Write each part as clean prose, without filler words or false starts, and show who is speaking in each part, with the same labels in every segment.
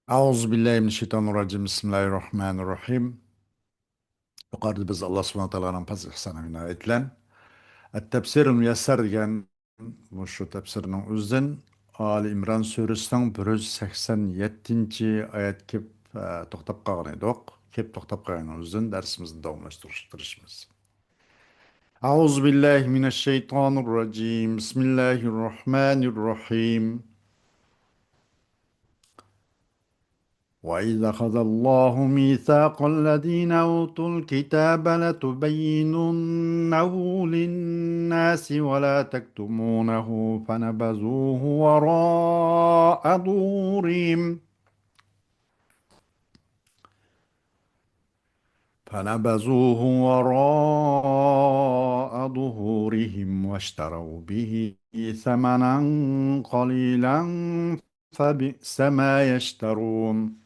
Speaker 1: Auzu billahi mineşşeytanirracim. Bismillahirrahmanirrahim. Yuqorida biz Alloh subhanahu va taoloning fazl ihsoniga aytgan At-Tafsirul Muyassar degan shu tafsirning o'zidan Ali Imron surasining 187 oyat kelib to'xtab qolgan edik. Kelib to'xtab qolgan o'zidan darsimizni davomlashtirishimiz. Auzu billahi mineşşeytanirracim. Bismillahirrahmanirrahim. وإذا أخذ الله ميثاق الذين أوتوا الكتاب لتبيننه للناس ولا تكتمونه فنبذوه وراء ظهورهم واشتروا به ثمنا قليلا فبئس ما يشترون.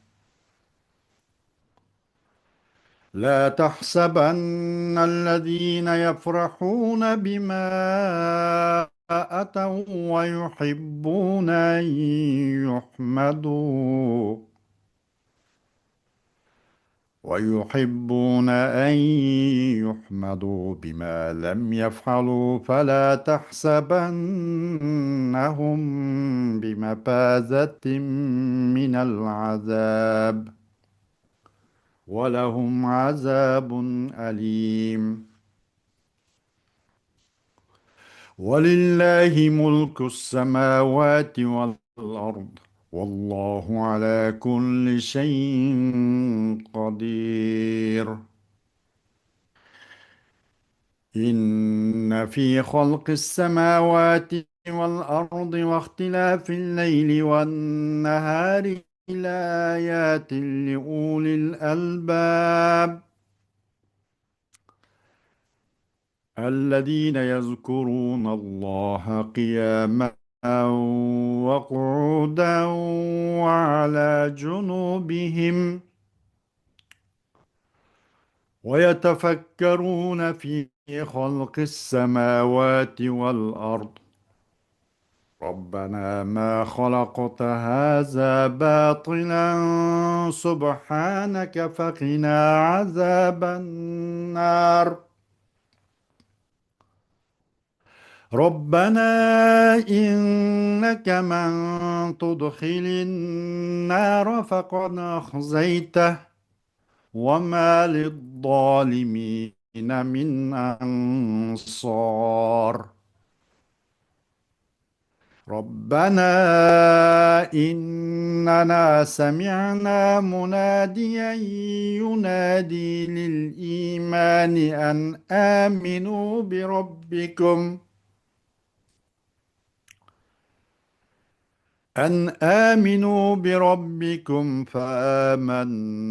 Speaker 1: لا تحسبن الذين يفرحون بما أتوا ويحبون أن يحمدوا بما لم يفعلوا فلا تحسبنهم بمفازة من العذاب ولهم عذاب أليم. ولله ملك السماوات والأرض والله على كل شيء قدير. إن في خلق السماوات والأرض واختلاف الليل والنهار لآيات لأولي الألباب الذين يذكرون الله قياما وقعودا وعلى جنوبهم ويتفكرون في خلق السماوات والأرض ربنا ما خلقت هذا باطلا سبحانك فقنا عذاب النار. ربنا إنك من تدخل النار فقد أخزيته وما للظالمين من أنصار. ربنا إننا سمعنا مناديا ينادي للإيمان أن آمنوا بربكم فآمنا.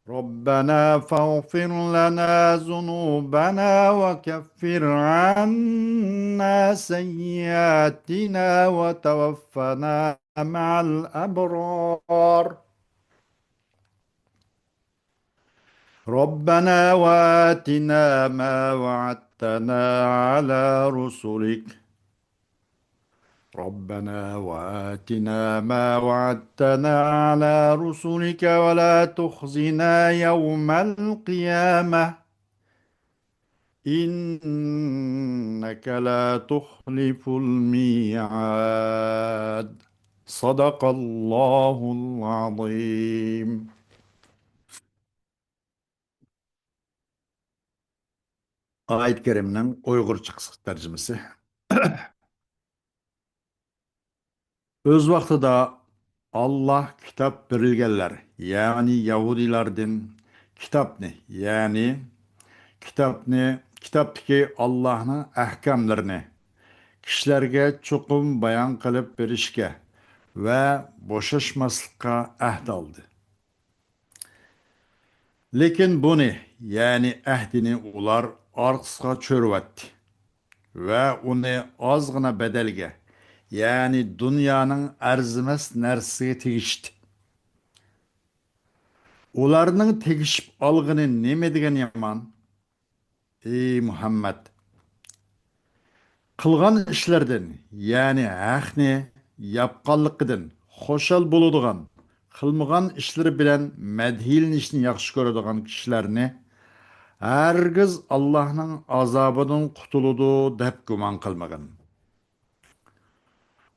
Speaker 1: ربنا فاغفر لنا ذنوبنا وكفر عنا سيئاتنا وتوفنا مع الأبرار. ربنا وآتنا ما وعدتنا على رسلك ربنا وآتنا ما وعدتنا على رسلك ولا تخزنا يوم القيامة إنك لا تخلف الميعاد. صدق الله العظيم. Ayet-i Kerime'nin Uygurca kısa tercümesi. Öz vaqtida Allah kitap berilganlar, ya'ni Yahudilardan kitapdagi Allohning ahkamlarini kishilarga chuqur bayon qilib berishga va bo'shashmaslikka ahd oldi. Lekin buni, ya'ni ahdini ular orqasiga cho'rvatdi va uni ozgina badalga, ya'ni dunyoning arzimas narsasiga tegishdi. Ularning tegishib olgani nima degan yomon? Ey Muhammad, qilgan ishlardan, ya'ni haqni yapqanligidan xoşal bo'ladigan, qilmagan ishlari bilan madhiylanishni yaxshi ko'radigan kishilarni hargiz Allohning azobidan qutuladi deb gumon qilmagan.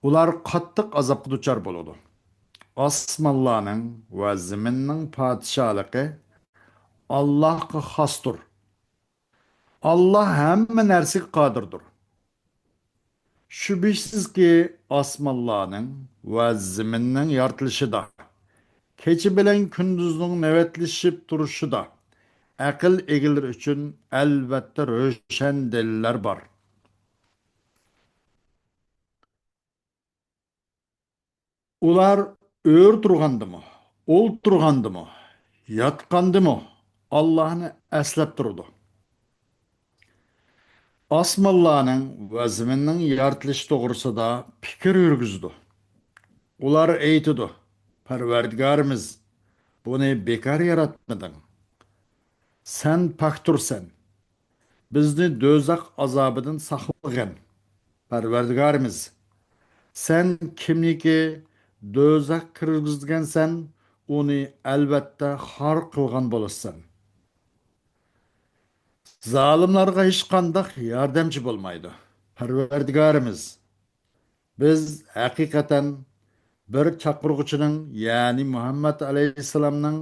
Speaker 1: Ular qattiq azobga duchor bo'ladi. Osmonlarning va zaminning podshohligi Allohga xosdir. Alloh hamma narsaga qodirdir. Shubhasizki osmonlarning va zaminning yoritilishida, kecha bilan kunduzning navbatlashib turishida aql egalari uchun albatta ro'shan dalillar bor. Ular o'r turgandimi, o'ltirgandimi, yotgandimi Allohni eslab turdi. Osmonlarning va zaminning yaratilishi to'g'risida fikr yurgizdi. Ular aytdi: Parvardigorimiz, buni bekor yaratmading. Sen paktursan. Bizni do'zax azobidan saqlagin. Parvardigorimiz, sen kimniki do'zax kirgizgansan, uni albatta xor qilgan bo'lasan. Zalimlarga hech qanday yordamchi bo'lmaydi. Parvardigorimiz, biz haqiqatan bir chaqiruvchining, ya'ni Muhammad alayhissalomning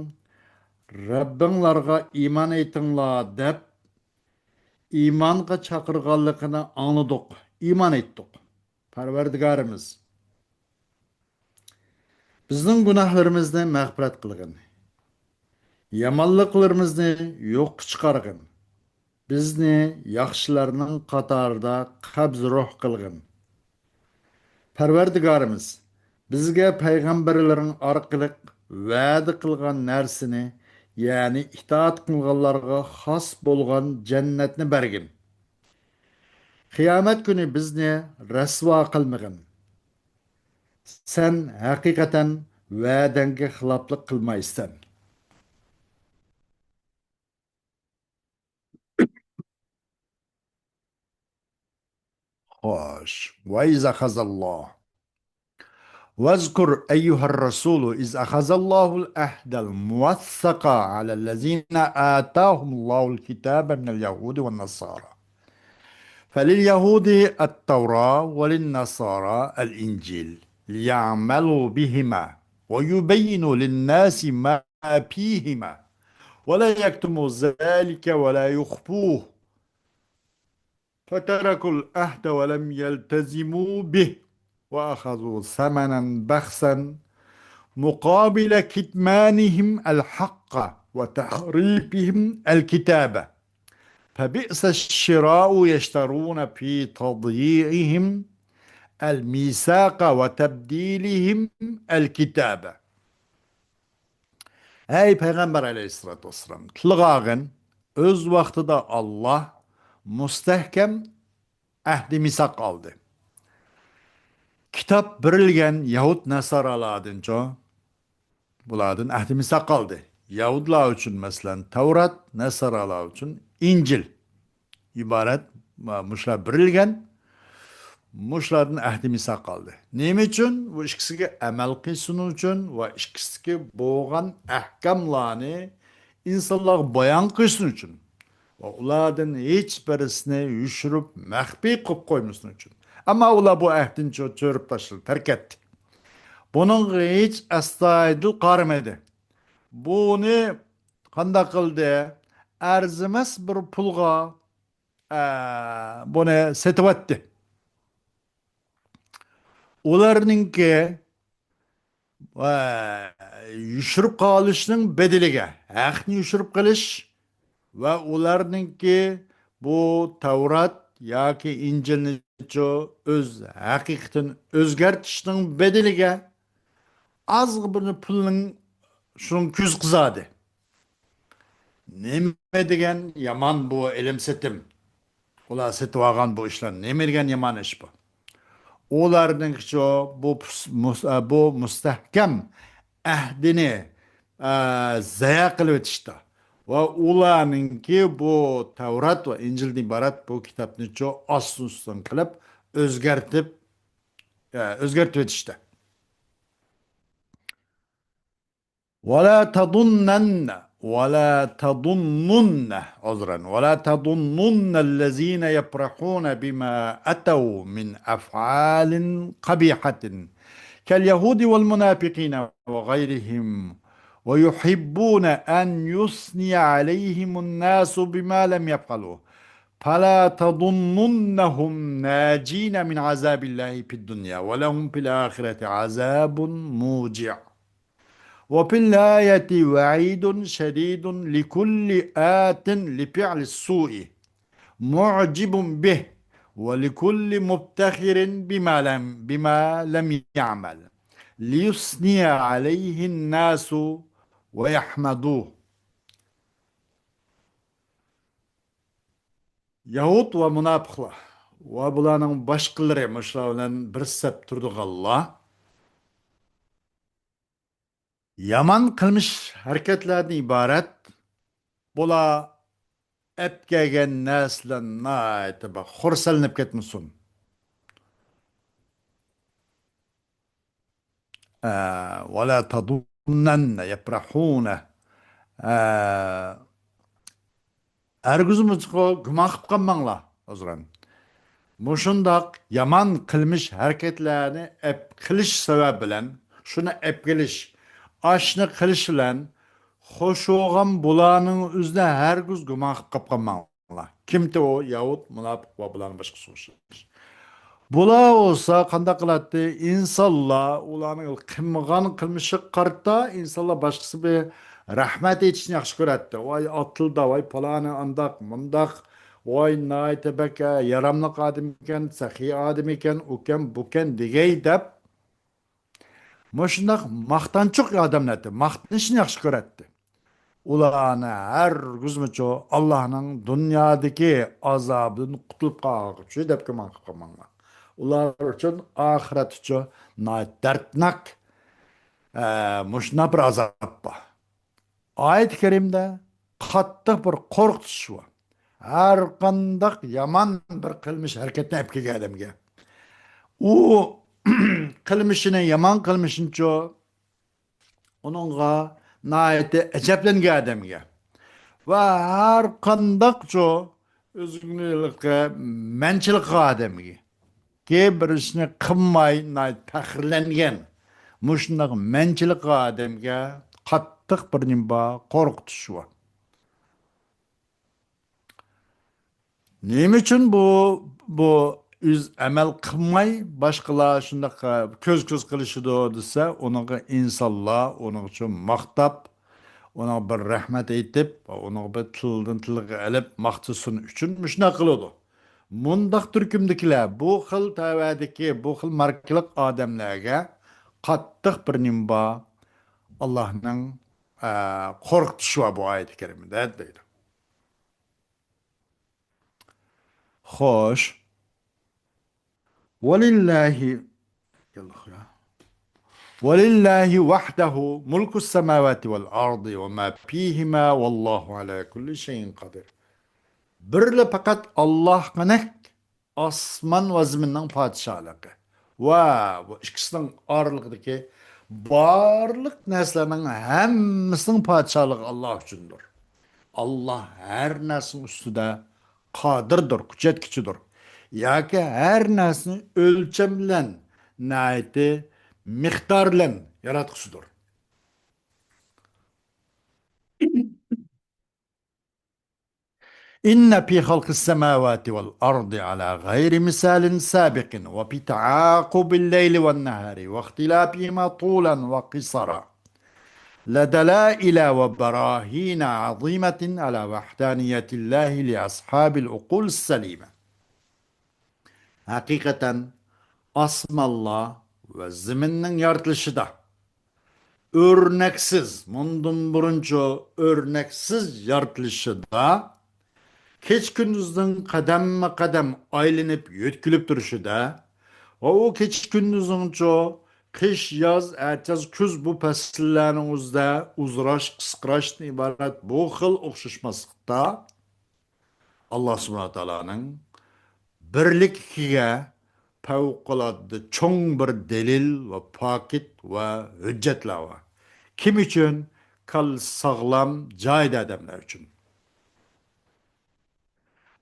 Speaker 1: Rabbinglarga iymon etinglar deb iymonga chaqirganligini angladik, iymon etdik. Parvardigorimiz, bizning gunohlarimizni mag'firat qilgin. Yomonliklarimizni yo'q chiqargin. Bizni yaxshilarning qatorida qabz ruh qilgin. Parvardigorimiz, bizga payg'ambarlarning orqali va'da qilgan narsani, ya'ni itoat qilganlarga xos bo'lgan jannatni bergin. Qiyomat kuni bizni rasvo qilmagin. Sen haqiqatan va'dangga xiloflik qilmaysan. Xo'sh, va iza xazalloh. واذكر أيها الرسول إذ أخذ الله الأحد الموثق على الذين آتاهم الله الكتاب من اليهود والنصارى. فلليهود التوراة وللنصارى الإنجيل ليعملوا بهما ويبينوا للناس ما فيهما ولا يكتموا ذلك ولا يخفوه فتركوا العهد ولم يلتزموا به وأخذوا ثمنا بخسا مقابل كتمانهم الحق وتحريفهم الكتابة فبئس الشراء يشترون في تضييعهم الميثاق وتبديلهم الكتابة. Ey Peygamber aleyhissalatü vesselam, tilgağın öz vaxtida Allah mustahkem ahdi misak aldı. Kitap birilgen Yahud Nasaraladınca buladın ahdi misak aldı. Yahudlar için mesela Tevrat, Nasaralar için İncil ibaret muşlar birilgen muşlardan ahdi misak aldı. Neyim için? Bu ikisiga amel qilsin için ve ikisiga boğan ahkamlarını insanlar bayan qilsin için. Ve ulardan hiç birisini yuşurup mahfi qilib qo'ymasin için. Ama ular bu ahdini çörüp taşıdı, terk etti. Bunun hiç astoydil qaramadı. Bunu qanday qildi? Arzimas bir pulga bunu setib etdi. Ularninki yushirib qolishning bedeliga haqni yushirib qilish va ularninki bu Tavrat yoki Injilni o'z haqiqatini o'zgartirishning bedeliga ozg'i bir pulning shuni ko'z qizadi. Nima degan yomon bu ilm setim. Ular setib olgan bu ishlar nima degan yomon ish bu. Ularning bu mustahkam ahdini zaya qilib o'tishdi va ularninki bu Tavrat va Injildan iborat bu kitobni ostin qilib o'zgartib o'tishdi. ولا تظنن ولا تظنن عذرا ولا تظنن الذين يفرحون بما أتوا من أفعال قبيحة كاليهود والمنافقين وغيرهم ويحبون أن يثني عليهم الناس بما لم يفعلوا فلا تظننهم ناجين من عذاب الله في الدنيا ولهم في الآخرة عذاب موجع وفي الآية وعيد شديد لكل آت لفعل السوء معجب به ولكل مفتخر بما لم يعمل ليثني عليه الناس ويحمدوه. Yahut ve münafıklar ve bularning boshqalari mushular bilan bir sap turdiganlar yomon qilmish harakatlardan iborat. Bular epkegen neslen naite bak xursalanib ketmasin. ولا تظنن يفرحون Әргізіміз гүман қып қалмаңла, озыран. Мұшындақ яман қылмыш әрекетлеріні әп қылыш себеп білән, шуны әп қылыш, ашны қылыш білән, хош оған бұланың үзіне әргіз гүман қып қалмаңла. Кімді о, яуд, мұнапық ба бұланың башқы соғышы. Bular olsa qandaq qiladi? İnsanlar ularning qilmagan qilmishi qarta insonlar boshqasi bir rahmat etishni yaxshi ko'radi. Voy otilda, voy palani andaq, mundaq, voy nayta baka yaramli odam ekan, saxiy odam ekan, ukan, bukan degay deb mushundaq maqtanchoq odamlarni maqtanishni yaxshi ko'radi. Ularni har guzmicho Allohning dunyodagi azobidan qutulib qolg'uchi deb gumon qilganlar. Ular uchun ahiret uchun dardnak mushuna bir azob bor. Oyat-i karimda qattiq bir qo'rqitish bor. Har qanday yomon bir qilmish harakatni olib kelgan odamga u qilmishini yomon qilmishincha uningga nihoyatda ajablangan odamga va har qandaqcho o'zini manchilik odamga ki bir ishni qilmay faxrlangan mushundoq manchilik odamga qattiq bir nima qo'rqitish bor. Nima uchun bu o'z amal qilmay boshqalar shundoq ko'z qilishidi desa, uninga insonlar uning uchun maqtab, ona bir rahmat aytib, ona bir tildan tilga olib maqtasin uchun shunday qiladi. Mundaq turkumdagilar bu xil tavadiki, bu xil markalik odamlarga qattiq bir nimba Allohning qo'rqitishi va bu oyat-i karimada deydi. Xo'sh, valillahi ولله وحده ملك السماوات والأرض وما فيهما والله على كل شيء قدير. Birle fakat Allah'ın asman ve ziminin padişahlığı ve bu ikisinin aralığındaki barlık neslerinin hemmisinin padişahlığı Allah üçündür. Allah her nesin üstüde kadirdir, küçetkiçidir. Ya ki her nesin ölçemlen, nayeti miktarlen yaratıcıdır. إن في خلق السماوات والأرض على غير مثال سابق وفي تعاقب الليل والنهار واختلافهما طولا وقصرا لدلائل وبراهين عظيمة على وحدانية الله لأصحاب العقول السليمة. حقيقة asm Allah ve ziminin yaratılışıda örneksiz, bundan burunca örneksiz yaratılışıda keç gündüzün kadem kadem aylanıp yötkülüp duruşuda o keç gündüzün kış, yaz, ertez, küz bu fasillerinizde uzraş, kıskraştan ibaret bu xil okşuşmaslıkta Allah subhanahu ta'ala'nın birlikiga favqulodda cho'ng bir delil va pokit va hujjatlar var. Kim uchun? kal sağlam cayda adamlar için.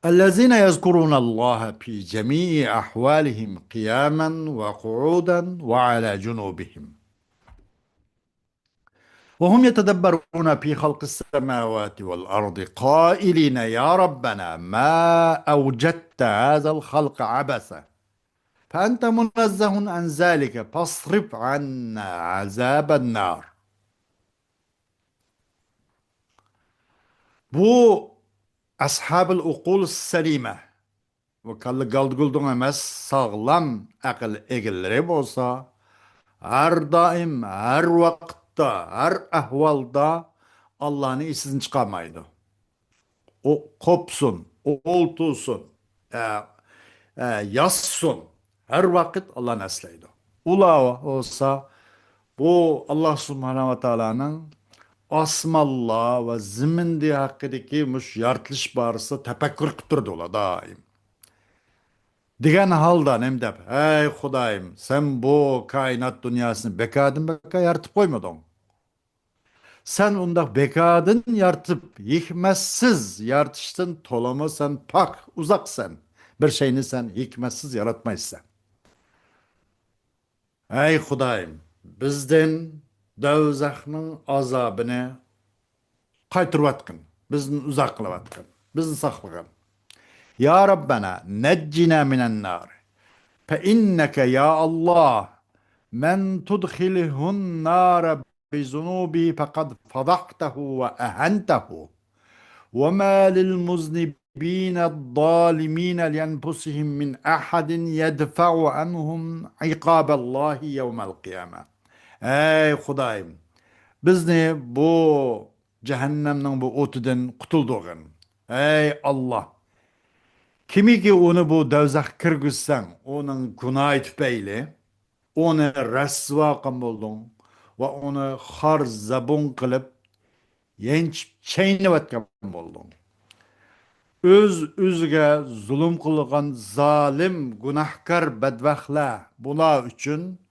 Speaker 1: الذين يذكرون الله في جميع أحوالهم قياما وقعودا وعلى جنوبهم وهم يتدبرون في خلق السماوات والأرض قائلين يا ربنا ما أوجدت هذا الخلق عبثا فأنت منزه عن ذلك فاصرف عنا عذاب النار. Bu ashab-ı ukul selime ve kallı galdıgıldın emez sağlam akıl egilleri olsa her daim, her vakitte, her ahvalda Allah'ın isini çıkamaydı. O kopsun, o oltusun, e, yazsın. Her vakit Allah'ın esleydi. Ula olsa bu Allah Subhanahu ve Taala'nın asmallah ve zimindi hakkındaki muş yaratılış barısı tefekkür kıtırdı ola daim. Digen halda nem dep, ey Hudayım sen bu kainat dünyasını bekadın beka yaratıp koymadın. Sen onda bekadın yaratıp hikmetsiz yaratıştın tolama sen pak uzak sen. Bir şeyini sen hikmetsiz yaratmaysan. Ey Hudayım bizden dövzakның azabını qaytırvatqın. Bizni uzak kılavatqın. Bizni saklagın. Ya Rabbena neccina minen nar. Fe inneke ya Allah men tudkhilihun nara bizunubi fekad fadahtahu ve ehentehu. Ve ma lil muznibine zalimine lienfusihim min ahadin yedfa'u anhum ikaballahi yevmel kıyame. Ey Hudayım bizni bu cehennemden bu otudan kutulduğun. Ey Allah kimiki onu bu dövzak kırgızsan onun günah tüpeyle onu rasva kılın ve onu har zabun kılıp yenç çeynivatkan boldun. Öz özüge zulüm kılgan zalim günahkar bedbahtlar bula üçün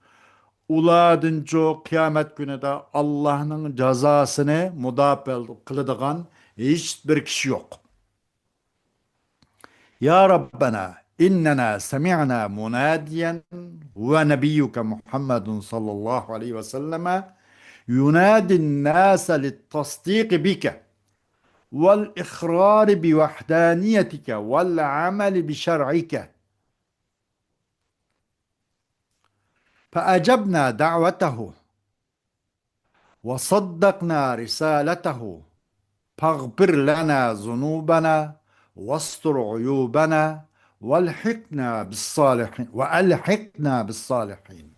Speaker 1: uladın çok kıyamet günü de Allah'ın cezasını mudafaa kılıdığan hiçbir kişi yok. Ya Rabbena innena semi'na munadiyen ve nebiyyuke Muhammedun sallallahu aleyhi ve selleme yunadin nase littasdiki bike vel ikrari bi vahdaniyetike vel ameli bi şer'ike. فأجبنا دعوته وصدقنا رسالته فاغفر لنا ذنوبنا واستر عيوبنا والحقنا بالصالحين.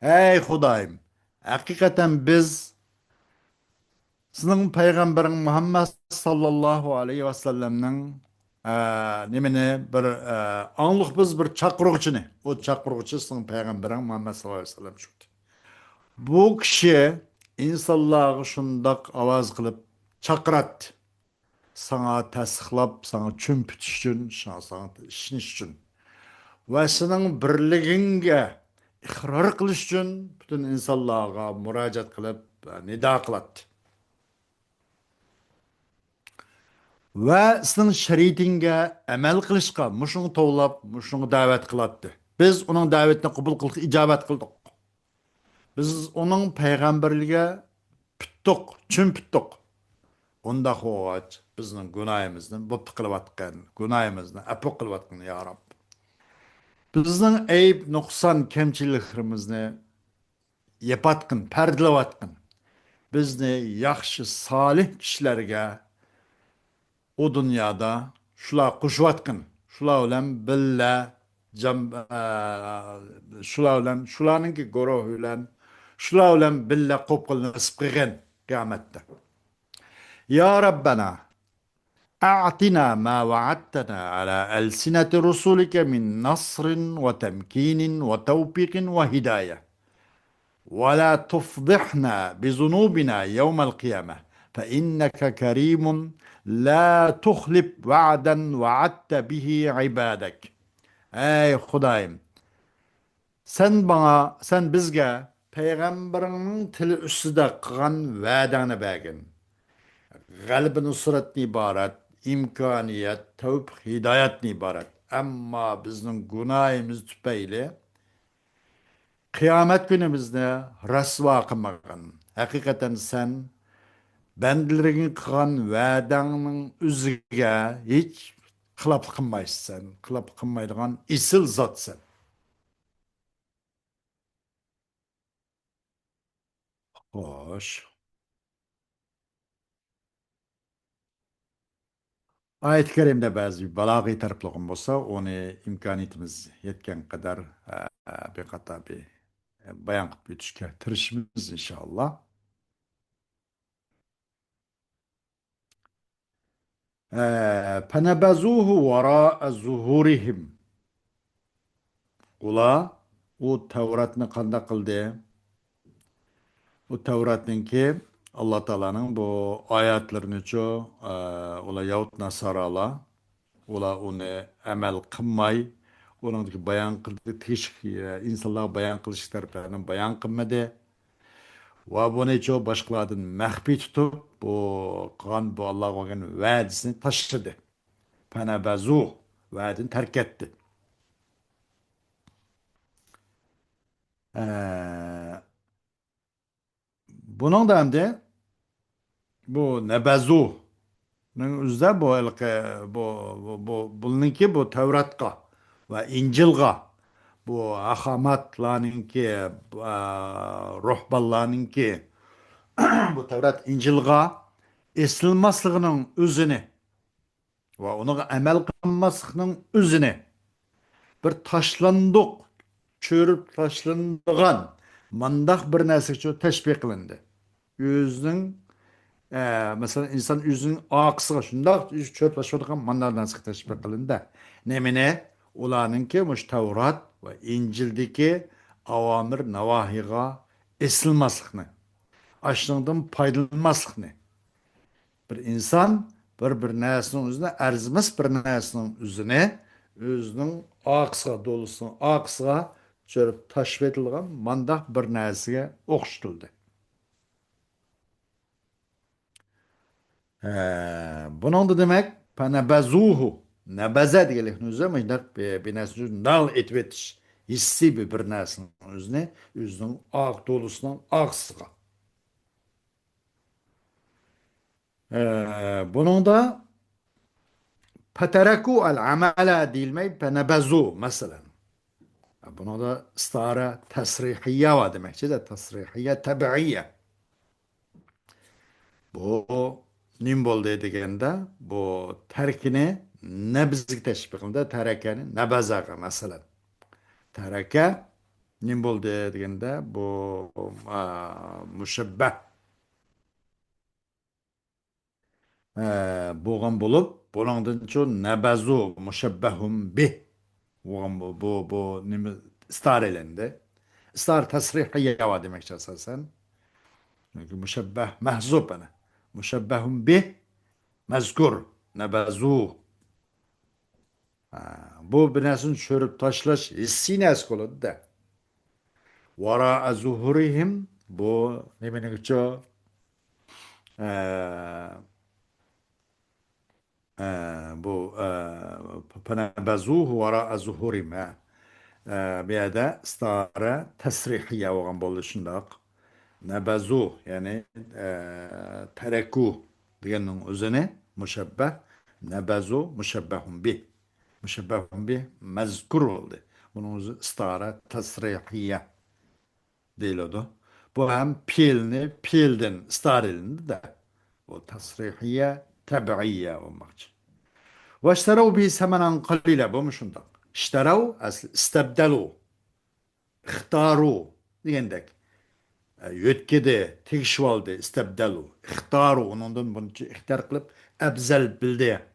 Speaker 1: Ey Hudayım, hakikaten biz senin peygamberin Muhammed sallallahu aleyhi ve sellem'nin nemine bir anlık biz bir çakırıcını, o çakırıcı senin peygamberin Muhammed sallallahu aleyhi ve sellem çıktı. Bu kişi insanlığı şundak avaz kılıp çakırat. Sana tasdiqlap, sana çömpütüş için, sana işiniş için. Ve senin birliğinge ikrar kılış için bütün insanlığa müracaat kılıp nida kılattı. Ve senin şeriatinge emel kılışka, muşunu tovlap, muşunu davet kılattı. Biz onun davetini kabul kıldık, icabet kıldık. Biz onun peygamberliğe püttük, çün püttük. Onda hoğaç, bizning günahimizden bu qilayotgan günahimizdan apu qilayotgan ya Rab. Bizning ayb, nuqson, kamchiliklarimizni yepatqin, pardalayotgan. Bizni yaxshi, solih kishilarga o dunyoda shular qo'shayotgan. Shular bilan billa shular bilan shularningki guruhi bilan shular bilan billa qo'pqil nasib qilgan qiyomatda. Ya Rabbana أعطنا ما وعدتنا على ألسنة رسلك من نصر وتمكين وتوفيق وهداية ولا تفضحنا بذنوبنا يوم القيامة فإنك كريم لا تخلف وعدا وعدت به عبادك. Ey Hudayım sen bizge payg'ambarning tili ustida qilgan va'dani bergin. G'albi nusratdan iborat, imkoniyat, tavfiq, hidoyatdan iborat. Ammo bizning gunohimiz tufayli qiyomat kunimizni rasvo qilmagan. Haqiqatan sen bandilarga qilgan va'dangning o'ziga hech xilof qilmaysan. Xilof qilmaydigan isil zotsan. Xo'sh. Ayet-i Kerim'de ba'zi bir balag'iy taraflığım bo'lsa, uni imkoniyatimiz yetgan qadar bir qator bir bayon qilib o'tishga tirishimiz inshaalloh. فَنَبَذُوهُ وَرَاءَ ظُهُورِهِمْ. Ular u Tevratni qanday qildi? U Tevratninki Allah Teala'nın bu ayetlerini çoğu ular Yahut Nasaralar ular onu emel kılmay onundaki bayan kıldı teşk insanlar bayan kılış taraflarının bayan kılmadı ve bunu çoğu başkalarından mehbi tutup bu Allah'a olan vaadisini taşıdı. Fenebezuh vaadini terk etti. Eee, bunun da hem de bu nebezuh o'zida buniki bu Tevratqa va Injilga bu Ahamatlarninki ruhbanlarninki bu Tevrat Injilga eslmasligining o'zini va uni amal qilmasligining o'zini bir tashlandiq cho'rib tashlandigan mandaq bir narsa uchun tashbih qilindi. O'zining mesela insan yüzünün akısıga şundaq çöp taşıdığan manlardan sık teşbih kılında. Nemine ulanınki muş Tevrat ve İncil'deki avamir navahiga esilmaslıkını, açlığından paylanmaslıkını. Bir insan bir nesinin üzerine erzimiz bir nesinin üzerine özünün akısıga dolusunun akısıga çörüp taşbih edilgan mandaq bir nesige okşutuldu. Bunun da demek penebezuhu nebeze diyelim özü ama bir nesne nal etvetiş hissi bir nesne özüne özünün ağ dolusunun ağsıga. Bunun da petereku el amele değilmeyi penebezu mesela. Buna da istara tesrihiye var demek. De tesrihiye tebiiye. Bu nimbol dedigende bu terkini nebzig teşbih kılında terekeni nebezaga mesela. Tereke nimbol dedigende bu müşebbeh boğan bulup bunun çoğu nebezu müşebbehum bih bu nimi istar elendi. İstar tesrihiye var demek esasen. Çünkü müşebbeh mehzub ana. Müşebbehum bih mezkur nebezu. Bu binesini çörüp taşlaş hissine eskoladı da. Vara zuhurihim bu ne benim için bu penebezuhu vara zuhurim bir de stara tesrihiye olan buluşundak. Nebezuh yani tereku diyenin üzerine müşebbeh nebezu müşebbehun bih. Müşebbehun bih mezkur oldu. Bunun üzerine stara tesrihiye değil o da. Bu hem pilden star elinde de. O tasrihiye tebiiye olmak için. Ve işterav bi semenen kalile bu mu şundan? İşterav aslı istebdelu, ihtaru diyendek. Yötkedi, tekşivaldi, istebdelu, ihtaru onundan bunu ihtar kılıp ebzel bildi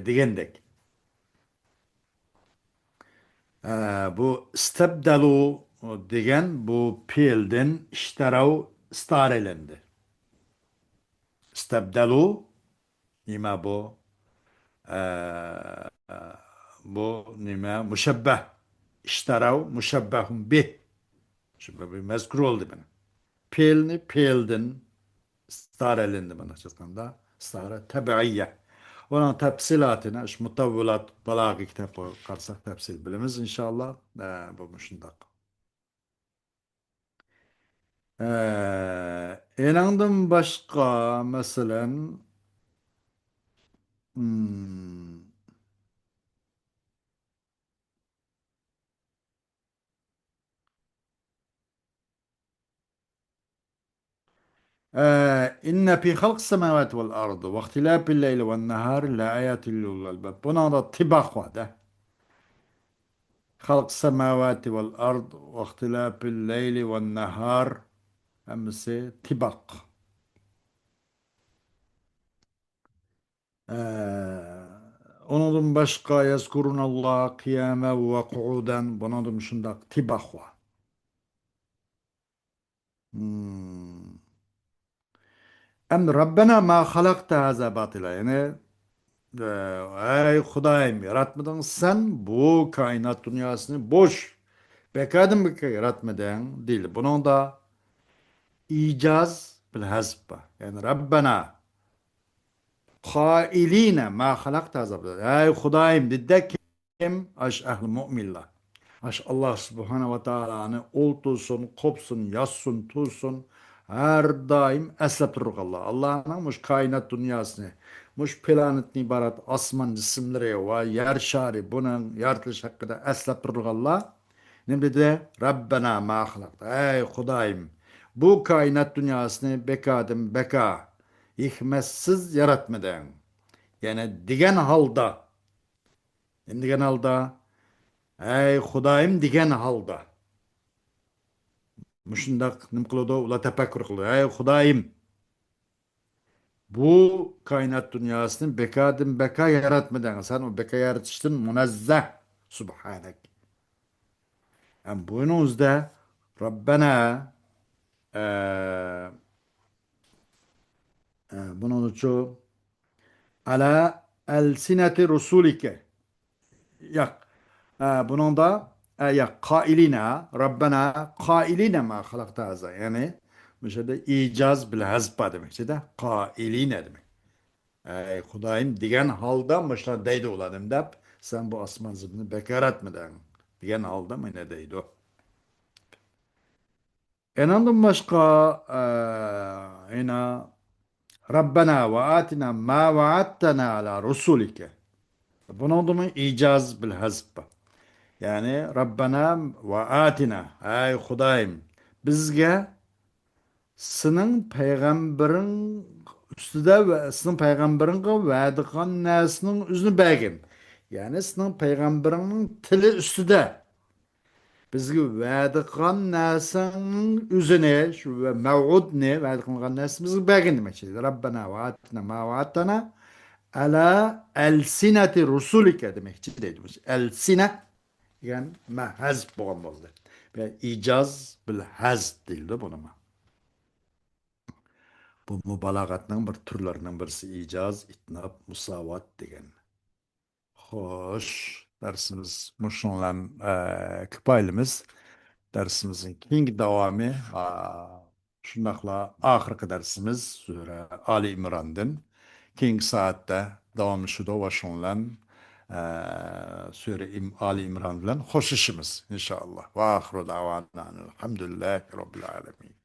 Speaker 1: diyendek. Bu istebdelu degan bu fiilden işterav star elendi. İstebdelu nima bu? Ee, bu nima? Müşebbeh. İşterav müşebbehun bih. Şimdi bir mezkur oldu bana. Peelni peeldin starelindi bana çıkanda. Stare tebeiyye. Onun tepsilatına şu mutavvulat balagı kitabı karsak tepsil bilimiz inşallah. Bu muşundak. Enandım başka mesela hmm, inne fi halq semavati vel ardı ve ihtilafil leyli ven nehar la ayatil lil albab. Buna da tibak var da. Halq semavati vel ardı ve ihtilafil leyli ven nehar hemsi tibak. Ondan başka yazkurunallah kıyamen ve kuuden. Buna da şundak tibak var. Hmm. Em Rabbena ma halakta haza batila. Yani ey Hudayım yaratmadın sen bu kainat dünyasını boş. Bekadın beka yaratmadın değil. Bunun da icaz bil hasba. Yani Rabbena kailine ma halakta haza batila. Ey Hudayım dedi kim? Aş ehl mu'minler. Aş Allah subhanahu ve Taala'nı oltulsun, kopsun, yassın, tulsun. Her daim eslep durur Allah. Allah'ın muş kainat dünyasını, muş planetni ibaret asman cisimleri ve yer şari bunun yaratılış hakkında eslep durur Allah. Ne dedi? Rabbena ma halakta. Ey Hudayım. Bu kainat dünyasını bekadım beka. Hikmetsiz yaratmadan. Yani digen halda. Digen halda. Ey Hudayım digen halda. Muşundak nim kılıdı ula tefekkür kılıyor. Ey Hudayım bu kainat dünyasını bekadım beka yaratmadan sen o beka yaratıştın munezzeh subhanek. Yani bununuzda Rabbena eee bunun için ala elsineti rusulike yak bunun da yak kailina Rabbena kailina ma halakta haza yani mesela icaz bil hazba demek işte kailine demek. Xudayim degan holda mana deydi ulardim deb sen bu osmon zimni bekor etmeding degan holda mana deydi. Enandan boshqa ena Rabbana va atina ma vaadtana ala rusulika. Bunun icaz bil hazb. Yani Rabbana va atina ay Xudayim bizga senin peygamberin üstüde ve senin peygamberin va'da qilgan narsaning o'zini bergin. Yani senin peygamberinin tili üstüde. Bizga va'da qilgan narsaning o'zini shu ve mev'udni va'da qilgan narsamizni bergin demoqchi. Rabbana va atina ma va'atana ala elsinati rusulika demoqchi deydi. Elsine yani ma hazb bo'lgan bo'ldi. Ve icaz bil hazb deyildi buna. Bu mübalağatның bir türlerinden birisi icaz, itnab, musavat degen. Hoş, dersimiz muşunlan kipaylimiz. Dersimizin keyingi davamı şundakla ahırkı dersimiz Sure Ali İmran'dın. Keyingi saatte devamı şu da başonlan Sure Ali İmran bilen hoş işimiz inşallah. Ve ahiru davana elhamdülillahi Rabbil alemin.